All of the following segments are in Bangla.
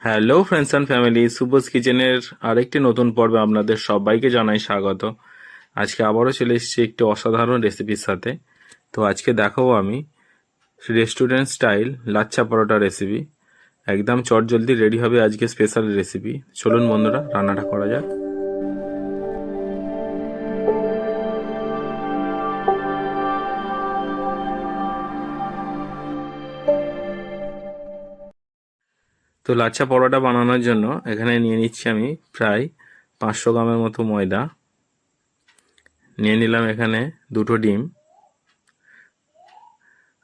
হ্যালো ফ্রেন্ডস অ্যান্ড ফ্যামিলি, সুবোস কিচেনের আরেকটি নতুন পর্বে আপনাদের সবাইকে জানাই স্বাগত। আজকে আবারও চলে এসেছি একটি অসাধারণ রেসিপির সাথে। তো আজকে দেখাবো আমি restaurant style lachha paratha recipe. একদম চটজলদি রেডি হবে আজকে স্পেশাল রেসিপি। চলুন বন্ধুরা, রান্নাটা করা যাক। তো লাচ্ছা পরোটা বানানোর জন্য এখানে নিয়ে নিচ্ছি আমি প্রায় 500 গ্রামের মতো ময়দা। নিয়ে নিলাম এখানে 2টো ডিম,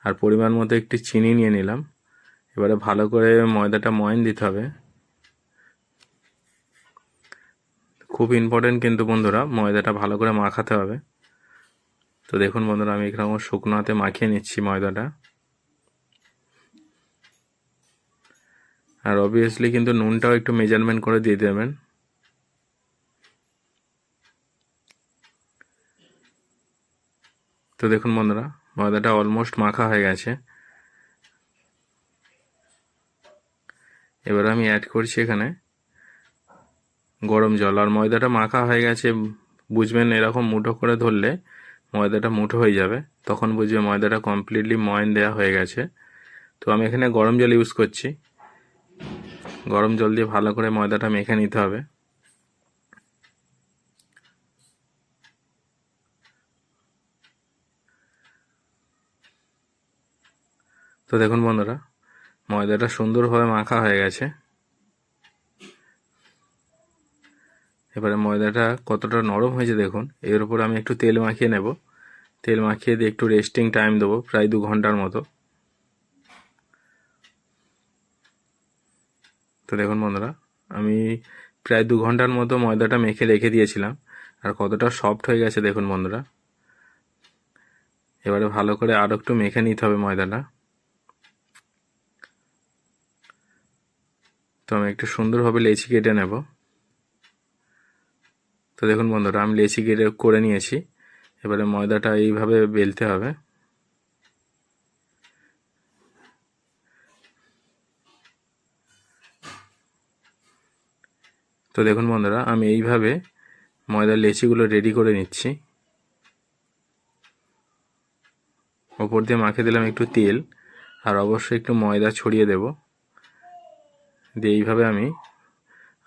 আর পরিমাণ মতো একটি চিনি নিয়ে নিলাম। এবারে ভালো করে ময়দাটা ময়ান দিতে হবে। খুব ইম্পর্টেন্ট কিন্তু বন্ধুরা, ময়দাটা ভালো করে মাখাতে হবে। তো দেখুন বন্ধুরা, আমি এখানে আমার শুকনো হাতে মাখিয়ে নিচ্ছি ময়দাটা। আর অবভিয়াসলি কিন্তু নুনটাও একটু মেজারমেন্ট করে দিয়ে দেবেন। তো দেখুন বন্ধুরা, ময়দাটা অলমোস্ট মাখা হয়ে গেছে। এবার আমি অ্যাড করছি এখানে গরম জল। আর ময়দাটা মাখা হয়ে গেছে বুঝবেন, এরকম মুঠো করে ধরলে ময়দাটা মুঠো হয়ে যাবে, তখন বুঝবে ময়দাটা কমপ্লিটলি ময়ান দেওয়া হয়ে গেছে। তো আমি এখানে গরম জল ইউজ করছি। গরম জল দিয়ে ভালো করে ময়দাটা মেখে নিতে হবে। তো দেখুন বন্ধুরা, ময়দাটা সুন্দরভাবে মাখা হয়ে গেছে। এবারে ময়দাটা কতটা নরম হয়েছে দেখুন। এর উপর আমি একটু তেল মাখিয়ে নেব। তেল মাখিয়ে দিয়ে একটু রেস্টিং টাইম দেবো প্রায় 2 ঘন্টার মতো। তো দেখুন বন্ধুরা, আমি প্রায় 2 ঘন্টার মতো ময়দাটা মেখে রেখে দিয়েছিলাম। আর কতটা সফট হয়ে গেছে দেখুন বন্ধুরা। এবারে ভালো করে আরও একটু মেখে নিতে হবে ময়দাটা। তো আমি একটু সুন্দরভাবে লেচি কেটে নেব। তো দেখুন বন্ধুরা, আমি লেচি কেটে করে নিয়েছি। এবারে ময়দাটা এইভাবে বেলতে হবে। তো দেখুন বন্ধুরা, আমি এইভাবে ময়দার লেচিগুলো রেডি করে নিচ্ছি। ওপর দিয়ে মাখিয়ে দিলাম একটু তেল, আর অবশ্যই একটু ময়দা ছড়িয়ে দেব। দিয়ে এইভাবে আমি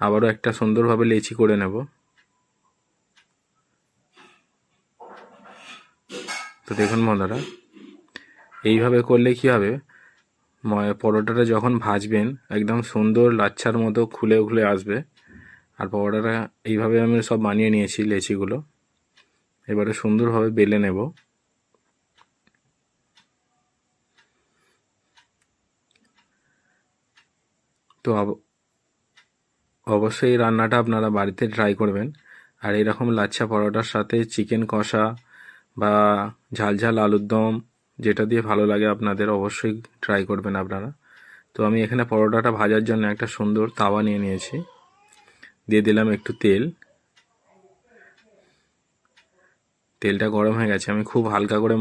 আবারও একটা সুন্দরভাবে লেচি করে নেব। তো দেখুন বন্ধুরা, এইভাবে করলে কি হবে, পরোটাটা যখন ভাজবেন একদম সুন্দর লাচ্ছার মতো খুলে খুলে আসবে। আর পরোটাটা এইভাবে আমি সব বানিয়ে নিয়েছি লেচিগুলো। এবারে সুন্দরভাবে বেলে নেব। তো অবশ্যই এই রান্নাটা আপনারা বাড়িতে ট্রাই করবেন। আর এরকম লাচ্ছা পরোটার সাথে চিকেন কষা বা ঝাল ঝাল আলুর দম, যেটা দিয়ে ভালো লাগে আপনাদের, অবশ্যই ট্রাই করবেন আপনারা। তো আমি এখানে পরোটাটা ভাজার জন্য একটা সুন্দর তাওয়া নিয়ে নিয়েছি। দিয়ে দিলাম একটু তেল। তেলটা গরম হয়ে গেছে। আমি খুব হালকা করে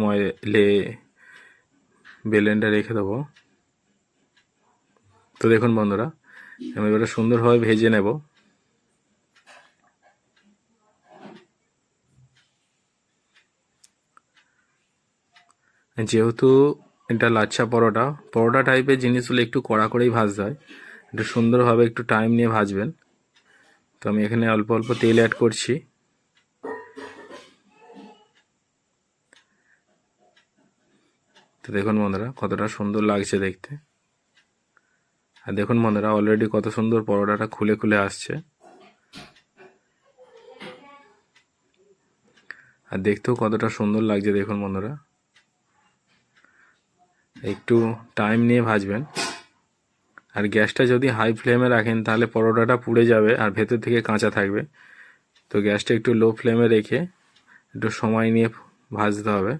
বেলেনটা রেখে দেবো। তো দেখুন বন্ধুরা, আমি এবারে সুন্দরভাবে ভেজে নেব। যেহেতু এটা লাচ্ছা পরোটা, পরোটা টাইপের জিনিসগুলো একটু কড়া করেই ভাজতে হয়। একটু সুন্দরভাবে একটু টাইম নিয়ে ভাজবেন। তো আমি এখানে অল্প অল্প তেল অ্যাড করছি। তো দেখুন বন্ধুরা, কতটা সুন্দর লাগছে দেখতে। আর দেখুন বন্ধুরা, অলরেডি কত সুন্দর পরোটাটা খুলে খুলে আসছে। আর দেখতেও কতটা সুন্দর লাগছে দেখুন বন্ধুরা। একটু টাইম নিয়ে ভাজবেন। আর গ্যাসটা যদি হাই ফ্লেমে রাখেন তাহলে পরোটাটা পুড়ে যাবে আর ভেতর থেকে কাঁচা থাকবে। তো গ্যাসটা একটু লো ফ্লেমে রেখে একটু সময় নিয়ে ভাজতে হবে।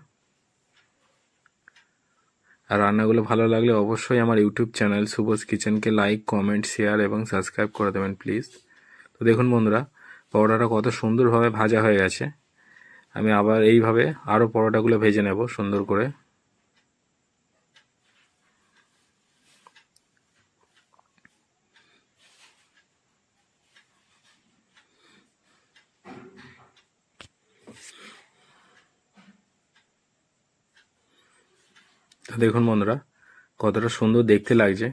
আর রান্নাগুলো ভালো লাগলে অবশ্যই আমার ইউটিউব চ্যানেল সুবোস কিচেনকে লাইক, কমেন্ট, শেয়ার এবং সাবস্ক্রাইব করে দেবেন প্লিজ। তো দেখুন বন্ধুরা, পরোটাটা কত সুন্দরভাবে ভাজা হয়ে গেছে। আমি আবার এইভাবে আরও পরোটাগুলো ভেজে নেব সুন্দর করে। দেখুন বন্ধুরা কতটা সুন্দর দেখতে লাগছে।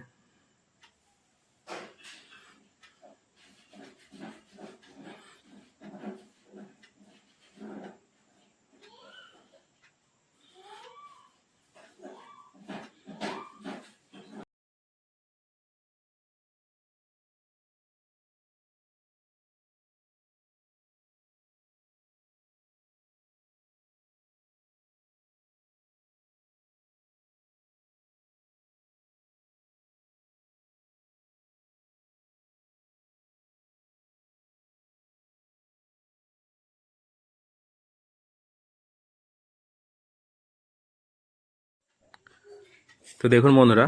তো দেখুন বন্ধুরা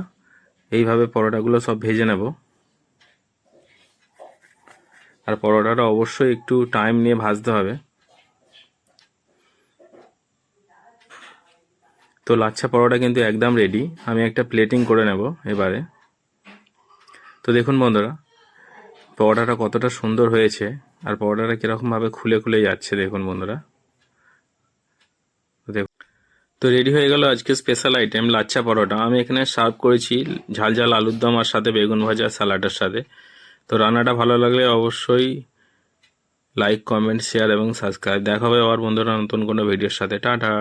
এইভাবে পরোটাগুলো সব ভেজে নেব। আর পরোটাটা অবশ্যই একটু টাইম নিয়ে ভাজতে হবে। তো লাচ্ছা পরোটা কিন্তু একদম রেডি। আমি একটা প্লেটিং করে নেব এবারে। তো দেখুন বন্ধুরা পরোটাটা কতটা সুন্দর হয়েছে আর পরোটাটা কীরকমভাবে খুলে খুলে যাচ্ছে দেখুন বন্ধুরা। দেখুন তো রেডি হয়ে গেল আজকে স্পেশাল আইটেম লাচ্ছা পরোটা। আমি এখানে সার্ভ করেছি ঝাল ঝাল আলুর দম আর সাথে বেগুন ভাজা স্যালাডের সাথে। তো রান্নাটা ভালো লাগলে অবশ্যই লাইক, কমেন্ট, শেয়ার এবং সাবস্ক্রাইব। দেখা হবে আবার বন্ধুরা নতুন কোনো ভিডিওর সাথে। টাটা।